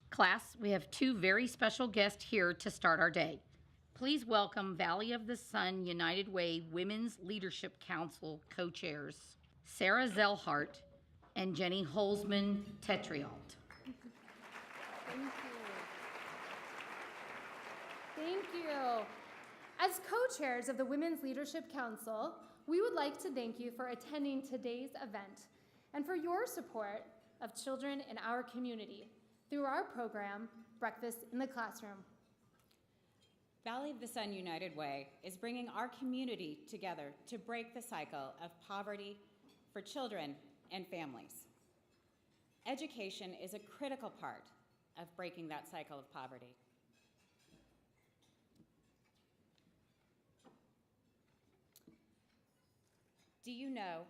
Class, we have two very special guests here to start our day. Please welcome Valley of the Sun United Way Women's Leadership Council co-chairs, Sarah Zellhart and Jenny Holzman Tetrialt. Thank you. Thank you. As co-chairs of the Women's Leadership Council, we would like to thank you for attending today's event and for your support of children in our community through our program, Breakfast in the Classroom. Valley of the Sun United Way is bringing our community together to break the cycle of poverty for children and families. Education is a critical part of breaking that cycle of poverty. Do you know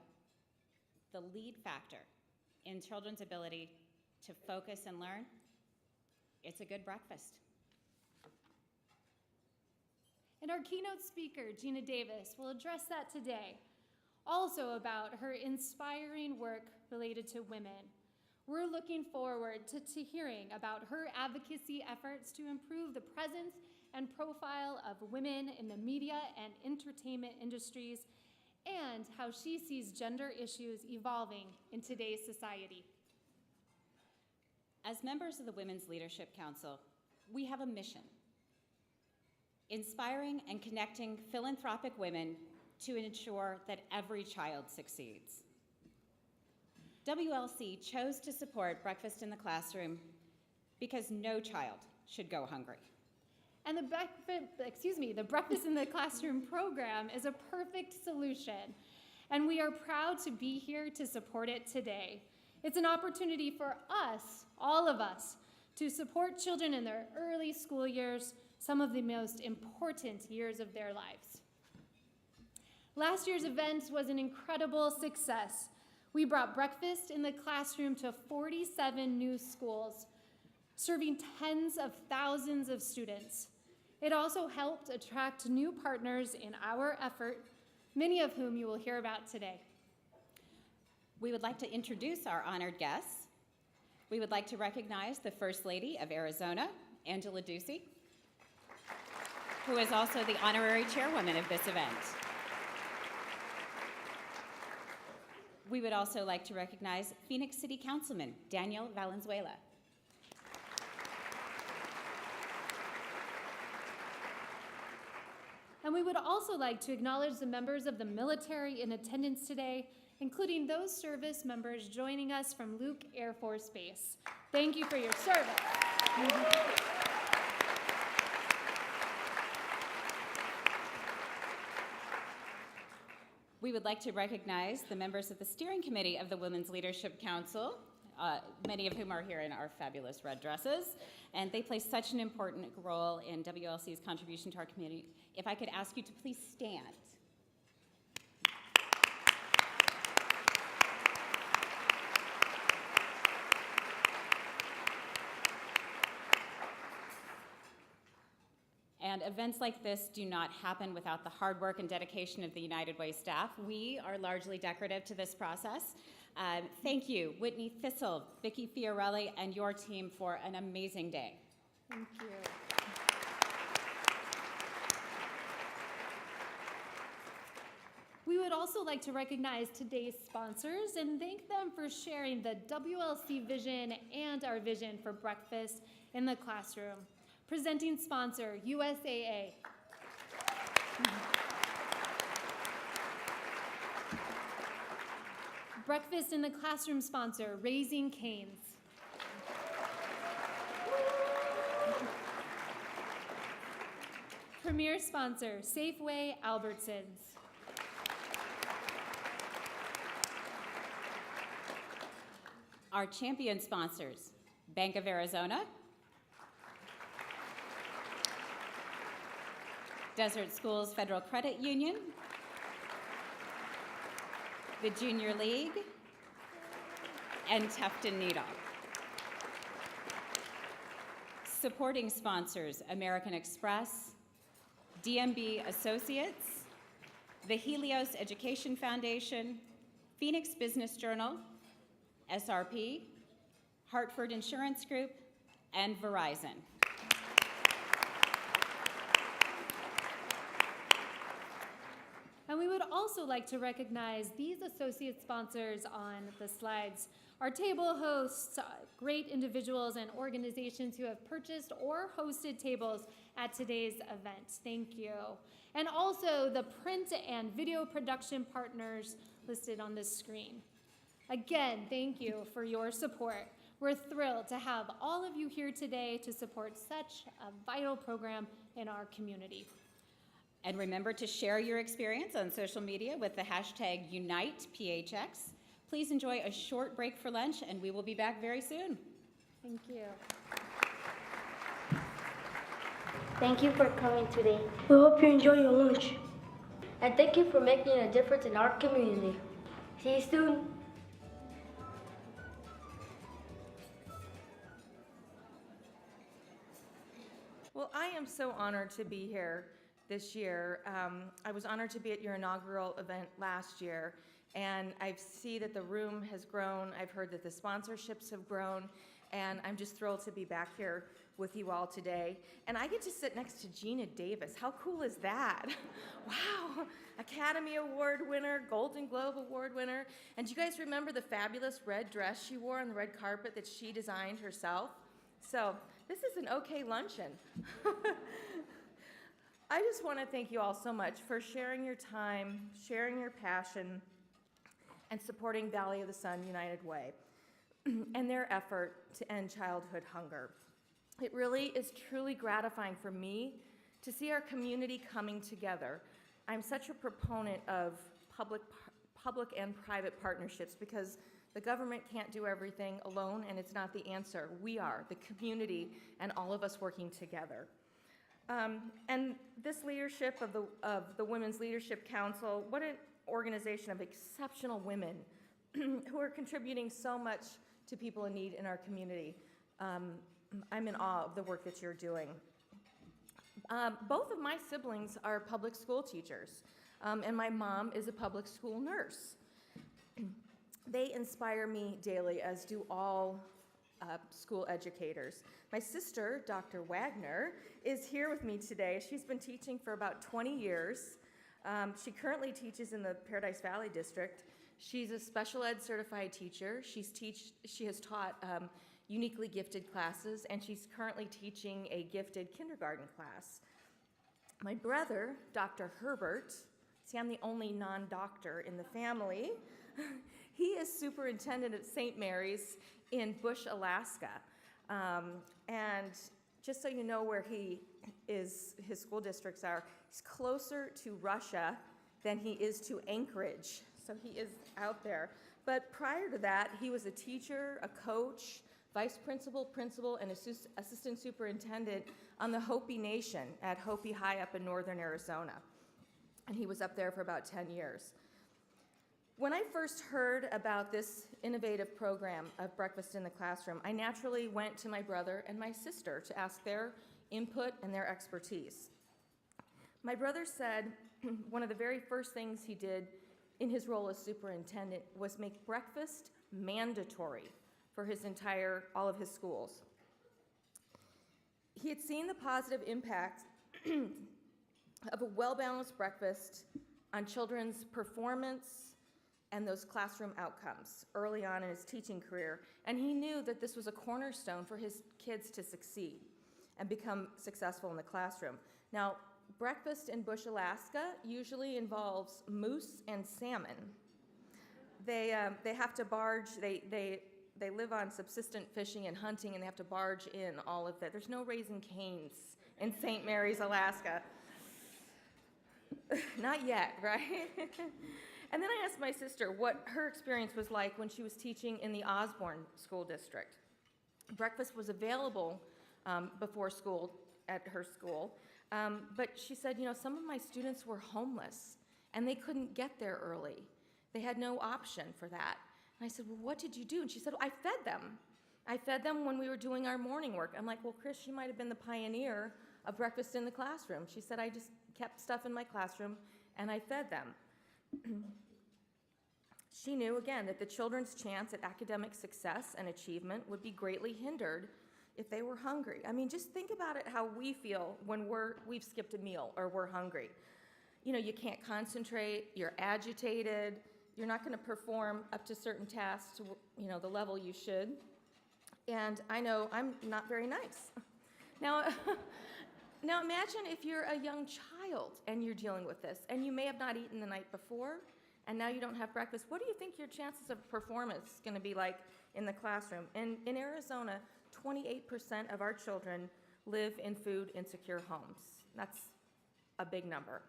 the lead factor in children's ability to focus and learn? It's a good breakfast. And our keynote speaker, Gina Davis, will address that today, also about her inspiring work related to women. We're looking forward to hearing about her advocacy efforts to improve the presence and profile of women in the media and entertainment industries, and how she sees gender issues evolving in today's society. As members of the Women's Leadership Council, we have a mission: inspiring and connecting philanthropic women to ensure that every child succeeds. WLC chose to support Breakfast in the Classroom because no child should go hungry. And the Breakfast in the Classroom program is a perfect solution, and we are proud to be here to support it today. It's an opportunity for us, all of us, to support children in their early school years, some of the most important years of their lives. Last year's event was an incredible success. We brought Breakfast in the Classroom to 47 new schools, serving tens of thousands of students. It also helped attract new partners in our effort, many of whom you will hear about today. We would like to introduce our honored guests. We would like to recognize the First Lady of Arizona, Angela Ducey, who is also the honorary chairwoman of this event. We would also like to recognize Phoenix City Councilman Daniel Valenzuela. And we would also like to acknowledge the members of the military in attendance today, including those service members joining us from Luke Air Force Base. Thank you for your service. We would like to recognize the members of the steering committee of the Women's Leadership Council, many of whom are here in our fabulous red dresses, and they play such an important role in WLC's contribution to our community. If I could ask you to please stand. And events like this do not happen without the hard work and dedication of the United Way staff. We are largely decorative to this process. Thank you, Whitney Thistle, Vicki Fiorelli, and your team for an amazing day. Thank you. We would also like to recognize today's sponsors and thank them for sharing the WLC vision and our vision for Breakfast in the Classroom. Presenting sponsor, USAA. Breakfast in the Classroom sponsor, Raising Cane's. Premier sponsor, Safeway Albertsons. Our champion sponsors, Bank of Arizona, Desert Schools Federal Credit Union, the Junior League, and Tufton Needle. Supporting sponsors, American Express, DMB Associates, the Helios Education Foundation, Phoenix Business Journal, SRP, Hartford Insurance Group, and Verizon. And we would also like to recognize these associate sponsors on the slides. Our table hosts great individuals and organizations who have purchased or hosted tables at today's event. Thank you. And also the print and video production partners listed on this screen. Again, thank you for your support. We're thrilled to have all of you here today to support such a vital program in our community. And remember to share your experience on social media with the hashtag UnitePHX. Please enjoy a short break for lunch, and we will be back very soon. Thank you. Thank you for coming today. We hope you enjoy your lunch. And thank you for making a difference in our community. See you soon. Well, I am so honored to be here this year. I was honored to be at your inaugural event last year, and I see that the room has grown. I've heard that the sponsorships have grown, and I'm just thrilled to be back here with you all today. And I get to sit next to Gina Davis. How cool is that? Wow, Academy Award winner, Golden Globe Award winner. And do you guys remember the fabulous red dress she wore on the red carpet that she designed herself? So this is an okay luncheon. I just want to thank you all so much for sharing your time, sharing your passion, and supporting Valley of the Sun United Way and their effort to end childhood hunger. It really is truly gratifying for me to see our community coming together. I'm such a proponent of public and private partnerships because the government can't do everything alone, and it's not the answer. We are, the community, and all of us working together. And this leadership of the Women's Leadership Council, what an organization of exceptional women who are contributing so much to people in need in our community. I'm in awe of the work that you're doing. Both of my siblings are public school teachers, and my mom is a public school nurse. They inspire me daily, as do all school educators. My sister, Dr. Wagner, is here with me today. She's been teaching for about 20 years. She currently teaches in the Paradise Valley District. She's a special ed certified teacher. She has taught uniquely gifted classes, and she's currently teaching a gifted kindergarten class. My brother, Dr. Herbert, see, I'm the only non-doctor in the family. He is superintendent at St. Mary's in Bush, Alaska. And just so you know where his school districts are, he's closer to Russia than he is to Anchorage. So he is out there. But prior to that, he was a teacher, a coach, vice principal, principal, and assistant superintendent on the Hopi Nation at Hopi High up in northern Arizona. And he was up there for about 10 years. When I first heard about this innovative program of Breakfast in the Classroom, I naturally went to my brother and my sister to ask their input and their expertise. My brother said one of the very first things he did in his role as superintendent was make breakfast mandatory for all of his schools. He had seen the positive impact of a well-balanced breakfast on children's performance and those classroom outcomes early on in his teaching career, and he knew that this was a cornerstone for his kids to succeed and become successful in the classroom. Now, breakfast in Bush, Alaska usually involves moose and salmon. They have to barge, they live on subsistent fishing and hunting, and they have to barge in all of that. There's no Raising Cane's in St. Mary's, Alaska. Not yet, right? And then I asked my sister what her experience was like when she was teaching in the Osborne School District. Breakfast was available before school at her school, but she said, some of my students were homeless and they couldn't get there early. They had no option for that. And I said, well, what did you do? And she said, well, I fed them. I fed them when we were doing our morning work. I'm like, well, Chris, you might have been the pioneer of breakfast in the classroom. She said, I just kept stuff in my classroom and I fed them. She knew, again, that the children's chance at academic success and achievement would be greatly hindered if they were hungry. I mean, just think about it how we feel when we've skipped a meal or we're hungry. You know, you can't concentrate, you're agitated, you're not going to perform up to certain tasks to, you know, the level you should. And I know I'm not very nice. Now, now imagine if you're a young child and you're dealing with this, and you may have not eaten the night before, and now you don't have breakfast. What do you think your chances of performance is going to be like in the classroom? And in Arizona, 28% of our children live in food insecure homes. That's a big number.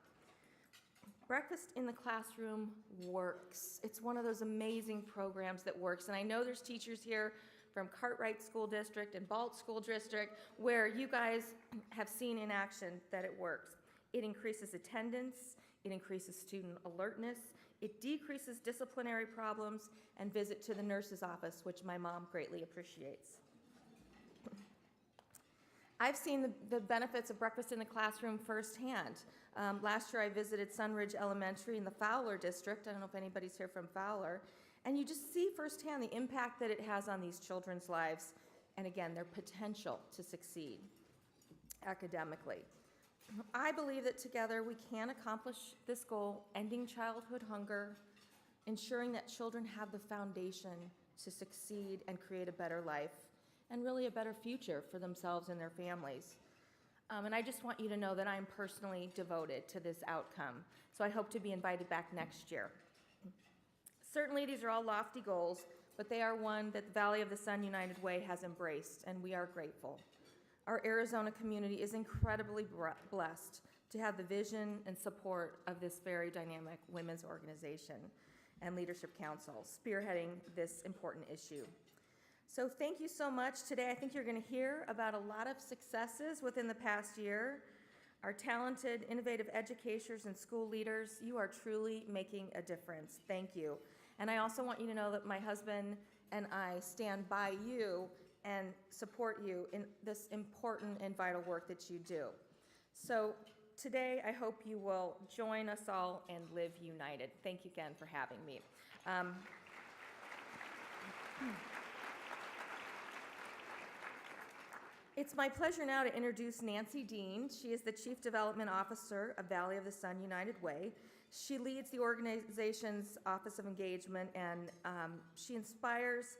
Breakfast in the classroom works. It's one of those amazing programs that works. And I know there's teachers here from Cartwright School District and Balt School District where you guys have seen in action that it works. It increases attendance, it increases student alertness, it decreases disciplinary problems and visit to the nurse's office, which my mom greatly appreciates. I've seen the benefits of breakfast in the classroom firsthand. Last year I visited Sunridge Elementary in the Fowler District. I don't know if anybody's here from Fowler. And you just see firsthand the impact that it has on these children's lives, and again, their potential to succeed academically. I believe that together we can accomplish this goal, ending childhood hunger, ensuring that children have the foundation to succeed and create a better life, and really a better future for themselves and their families. And I just want you to know that I am personally devoted to this outcome, so I hope to be invited back next year. Certainly these are all lofty goals, but they are one that the Valley of the Sun United Way has embraced, and we are grateful. Our Arizona community is incredibly blessed to have the vision and support of this very dynamic women's organization and leadership council spearheading this important issue. So thank you so much. Today I think you're going to hear about a lot of successes within the past year. Our talented, innovative educators and school leaders, you are truly making a difference. Thank you. And I also want you to know that my husband and I stand by you and support you in this important and vital work that you do. So today I hope you will join us all and live united. Thank you again for having me. It's my pleasure now to introduce Nancy Dean. She is the Chief Development Officer of Valley of the Sun United Way. She leads the organization's Office of Engagement, and she inspires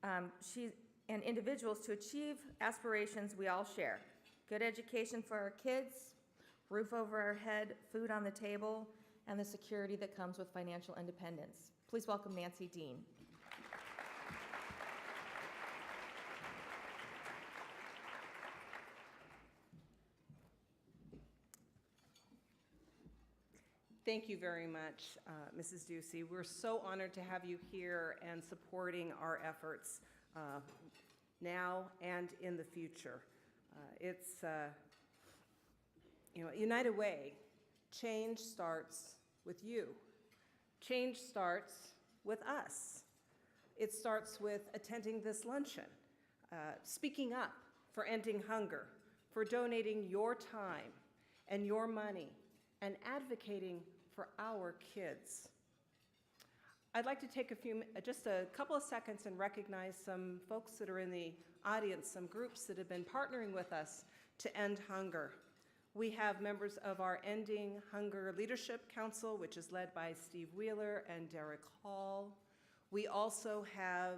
and individuals to achieve aspirations we all share. Good education for our kids, roof over our head, food on the table, and the security that comes with financial independence. Please welcome Nancy Dean. Thank you very much, Mrs. Ducey. We're so honored to have you here and supporting our efforts now and in the future. It's, United Way, change starts with you. Change starts with us. It starts with attending this luncheon, speaking up for ending hunger, for donating your time and your money, and advocating for our kids. I'd like to take just a couple of seconds and recognize some folks that are in the audience, some groups that have been partnering with us to end hunger. We have members of our Ending Hunger Leadership Council, which is led by Steve Wheeler and Derek Hall. We also have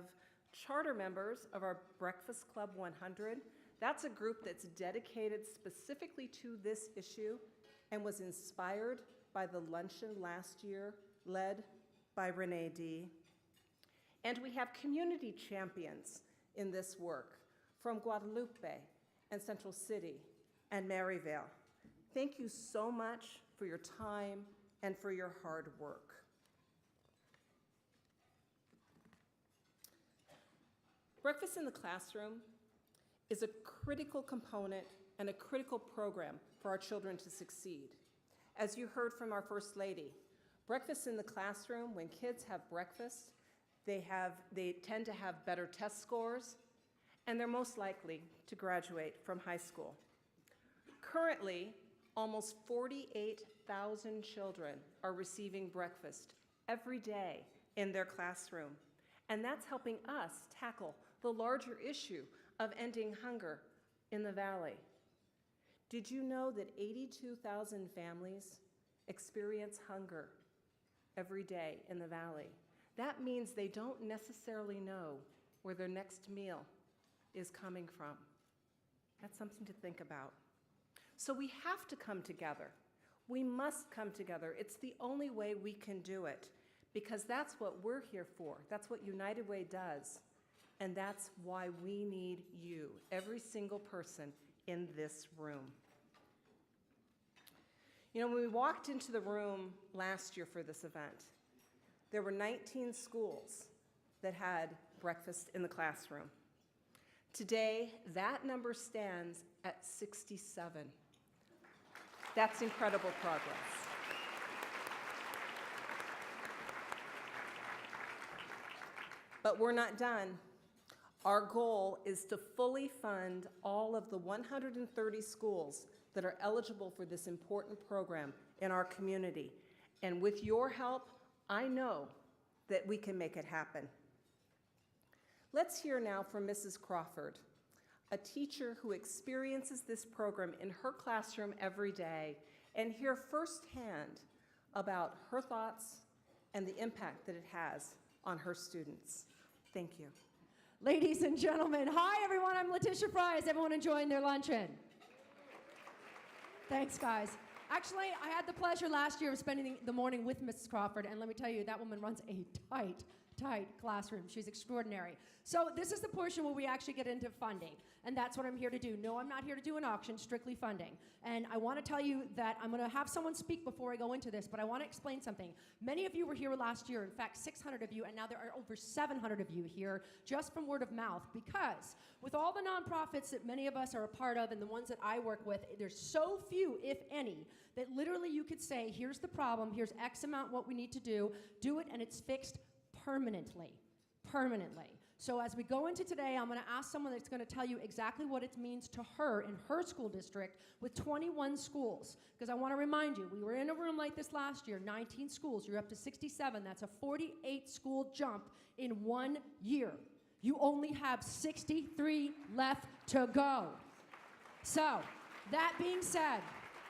charter members of our Breakfast Club 100. That's a group that's dedicated specifically to this issue and was inspired by the luncheon last year, led by Renee D. And we have community champions in this work from Guadalupe and Central City and Maryvale. Thank you so much for your time and for your hard work. Breakfast in the Classroom is a critical component and a critical program for our children to succeed. As you heard from our First Lady, breakfast in the classroom, when kids have breakfast, they tend to have better test scores, and they're most likely to graduate from high school. Currently, almost 48,000 children are receiving breakfast every day in their classroom, and that's helping us tackle the larger issue of ending hunger in the valley. Did you know that 82,000 families experience hunger every day in the valley? That means they don't necessarily know where their next meal is coming from. That's something to think about. So we have to come together. We must come together. It's the only way we can do it, because that's what we're here for. That's what United Way does. And that's why we need you, every single person in this room. You know, when we walked into the room last year for this event, there were 19 schools that had breakfast in the classroom. Today, that number stands at 67. That's incredible progress. But we're not done. Our goal is to fully fund all of the 130 schools that are eligible for this important program in our community. And with your help, I know that we can make it happen. Let's hear now from Mrs. Crawford, a teacher who experiences this program in her classroom every day, and hear firsthand about her thoughts and the impact that it has on her students. Thank you. Ladies and gentlemen, hi everyone, I'm Letitia Fry. Is everyone enjoying their luncheon? Thanks, guys. Actually, I had the pleasure last year of spending the morning with Mrs. Crawford, and let me tell you, that woman runs a tight classroom. She's extraordinary. So this is the portion where we actually get into funding, and that's what I'm here to do. No, I'm not here to do an auction, strictly funding. And I want to tell you that I'm going to have someone speak before I go into this, but I want to explain something. Many of you were here last year, in fact, 600 of you, and now there are over 700 of you here just from word of mouth, because with all the nonprofits that many of us are a part of and the ones that I work with, there's so few, if any, that literally you could say, here's the problem, here's X amount what we need to do it, and it's fixed permanently. So as we go into today, I'm going to ask someone that's going to tell you exactly what it means to her in her school district with 21 schools. Because I want to remind you, we were in a room like this last year, 19 schools, you're up to 67. That's a 48 school jump in 1 year. You only have 63 left to go. So, that being said,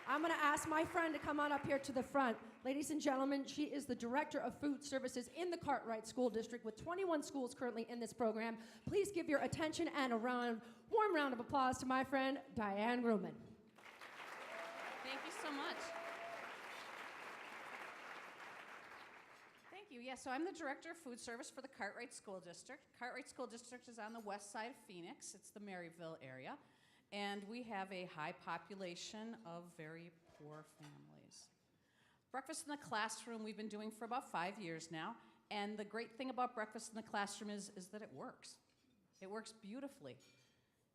I'm going to ask my friend to come on up here to the front. Ladies and gentlemen, she is the Director of Food Services in the Cartwright School District with 21 schools currently in this program. Please give your attention and a warm round of applause to my friend, Diane Ruman. Thank you so much. Thank you. Yeah, so I'm the Director of Food Service for the Cartwright School District. Cartwright School District is on the west side of Phoenix. It's the Maryville area. And we have a high population of very poor families. Breakfast in the classroom we've been doing for about 5 years now. And the great thing about breakfast in the classroom is that it works. It works beautifully.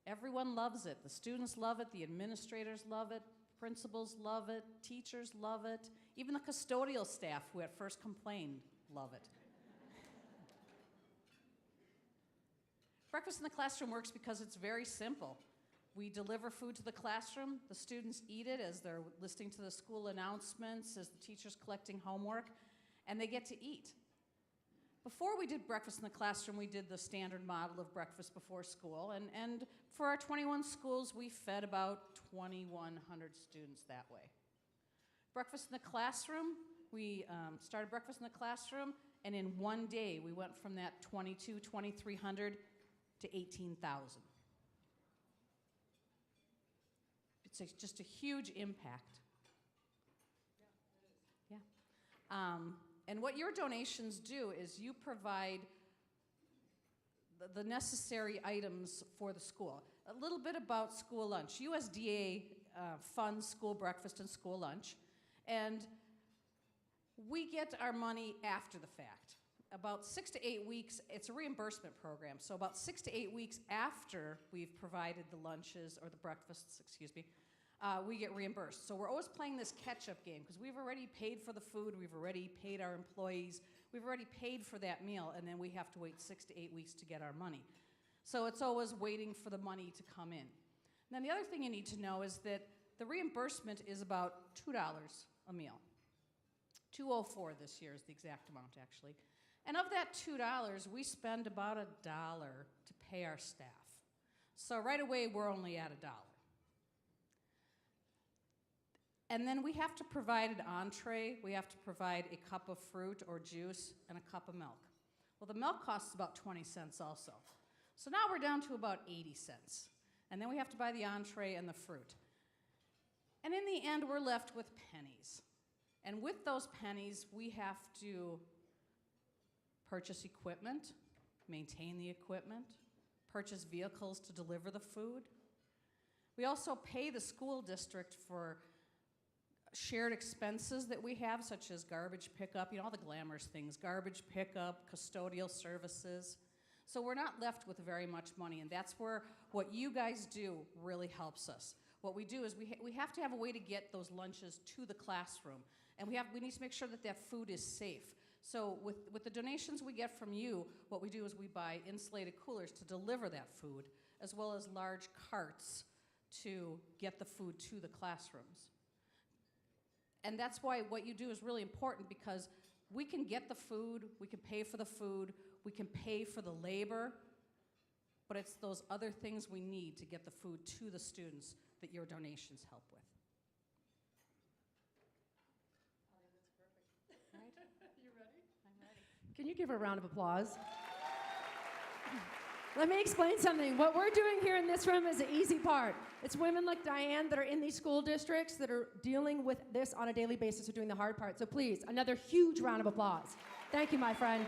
Everyone loves it. The students love it. The administrators love it. Principals love it. Teachers love it. Even the custodial staff who at first complained love it. Breakfast in the classroom works because it's very simple. We deliver food to the classroom. The students eat it as they're listening to the school announcements, as the teacher's collecting homework, and they get to eat. Before we did breakfast in the classroom, we did the standard model of breakfast before school, and for our 21 schools, we fed about 2,100 students that way. Breakfast in the classroom, we started breakfast in the classroom, and in 1 day, we went from that 2,300 to 18,000. It's just a huge impact. Yeah. And what your donations do is you provide the necessary items for the school. A little bit about school lunch. USDA funds school breakfast and school lunch, and we get our money after the fact. About 6 to 8 weeks, it's a reimbursement program, so about 6 to 8 weeks after we've provided the lunches, or the breakfasts, excuse me, we get reimbursed. So we're always playing this catch-up game, because we've already paid for the food, we've already paid our employees, we've already paid for that meal, and then we have to wait 6 to 8 weeks to get our money. So it's always waiting for the money to come in. And then the other thing you need to know is that the reimbursement is about $2 a meal. $2.04 this year is the exact amount, actually. And of that $2, we spend about $1 to pay our staff. So right away, we're only at $1. And then we have to provide an entree. We have to provide a cup of fruit or juice and a cup of milk. Well, the milk costs about 20 cents also. So now we're down to about 80 cents. And then we have to buy the entree and the fruit. And in the end, we're left with pennies. And with those pennies, we have to purchase equipment, maintain the equipment, purchase vehicles to deliver the food. We also pay the school district for shared expenses that we have, such as garbage pickup, all the glamorous things, garbage pickup, custodial services. So we're not left with very much money, and that's where what you guys do really helps us. What we do is we have to have a way to get those lunches to the classroom, and we need to make sure that that food is safe. So with the donations we get from you, what we do is we buy insulated coolers to deliver that food, as well as large carts to get the food to the classrooms. And that's why what you do is really important, because we can get the food, we can pay for the food, we can pay for the labor, but it's those other things we need to get the food to the students that your donations help with. Right? You ready? I'm ready. Can you give her a round of applause? Let me explain something. What we're doing here in this room is the easy part. It's women like Diane that are in these school districts that are dealing with this on a daily basis, are doing the hard part. So please, another huge round of applause. Thank you, my friend.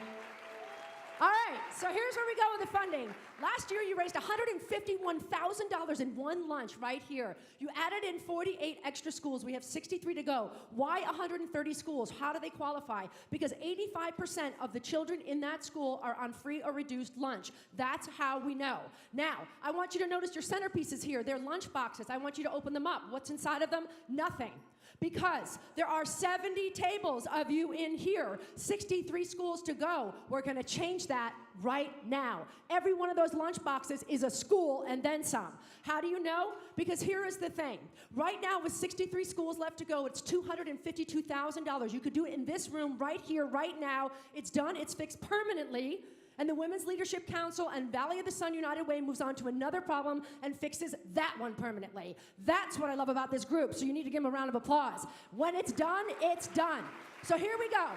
All right, so here's where we go with the funding. Last year, you raised $151,000 in one lunch right here. You added in 48 extra schools. We have 63 to go. Why 130 schools? How do they qualify? Because 85% of the children in that school are on free or reduced lunch. That's how we know. Now, I want you to notice your centerpieces here. They're lunch boxes. I want you to open them up. What's inside of them? Nothing. Because there are 70 tables of you in here, 63 schools to go. We're going to change that right now. Every one of those lunch boxes is a school and then some. How do you know? Because here is the thing. Right now, with 63 schools left to go, it's $252,000. You could do it in this room right here, right now. It's done. It's fixed permanently. And the Women's Leadership Council and Valley of the Sun United Way moves on to another problem and fixes that one permanently. That's what I love about this group, so you need to give them a round of applause. When it's done, it's done. So here we go.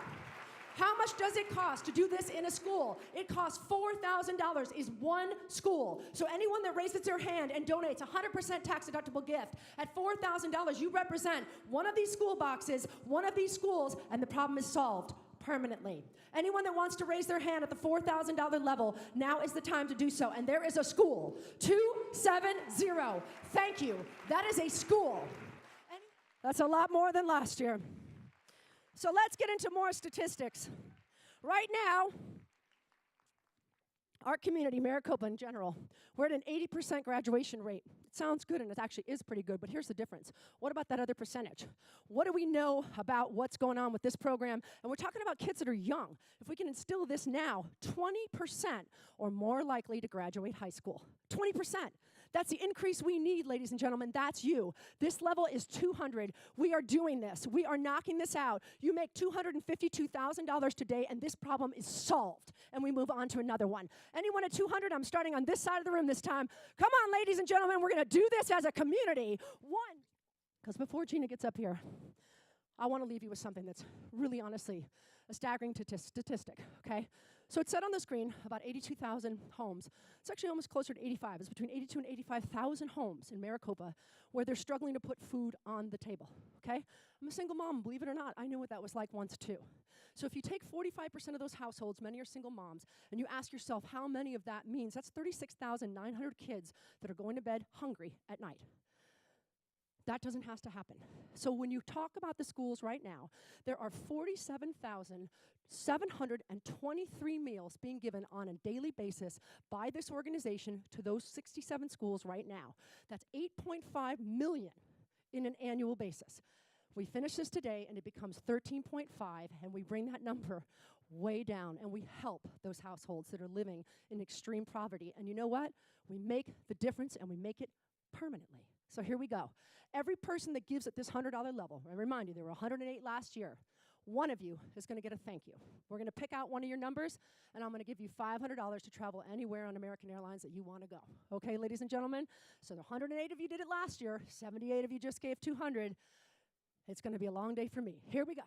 How much does it cost to do this in a school? It costs $4,000 is one school. So anyone that raises their hand and donates 100% tax-deductible gift, at $4,000, you represent one of these school boxes, one of these schools, and the problem is solved permanently. Anyone that wants to raise their hand at the $4,000 level, now is the time to do so. And there is a school, 270. Thank you. That is a school. That's a lot more than last year. So let's get into more statistics. Right now, our community, Maricopa in general, we're at an 80% graduation rate. It sounds good, and it actually is pretty good, but here's the difference. What about that other percentage? What do we know about what's going on with this program? And we're talking about kids that are young. If we can instill this now, 20% are more likely to graduate high school. 20%. That's the increase we need, ladies and gentlemen. That's you. This level is 200. We are doing this. We are knocking this out. You make $252,000 today, and this problem is solved. And we move on to another one. Anyone at 200? I'm starting on this side of the room this time. Come on, ladies and gentlemen. We're going to do this as a community. One, because before Gina gets up here, I want to leave you with something that's really, honestly, a staggering statistic, okay? So it said on the screen about 82,000 homes. It's actually almost closer to 85. It's between 82 and 85,000 homes in Maricopa where they're struggling to put food on the table, okay? I'm a single mom, believe it or not. I knew what that was like once too. So if you take 45% of those households, many are single moms, and you ask yourself how many of that means, that's 36,900 kids that are going to bed hungry at night. That doesn't have to happen. So when you talk about the schools right now, there are 47,723 meals being given on a daily basis by this organization to those 67 schools right now. That's 8.5 million in an annual basis. We finish this today, and it becomes 13.5, and we bring that number way down, and we help those households that are living in extreme poverty. And you know what? We make the difference, and we make it permanently. So here we go. Every person that gives at this $100 level, I remind you, there were 108 last year. one of you is going to get a thank you. We're going to pick out one of your numbers, and I'm going to give you $500 to travel anywhere on American Airlines that you want to go. Okay, ladies and gentlemen? So the 108 of you did it last year, 78 of you just gave 200. It's going to be a long day for me. Here we go.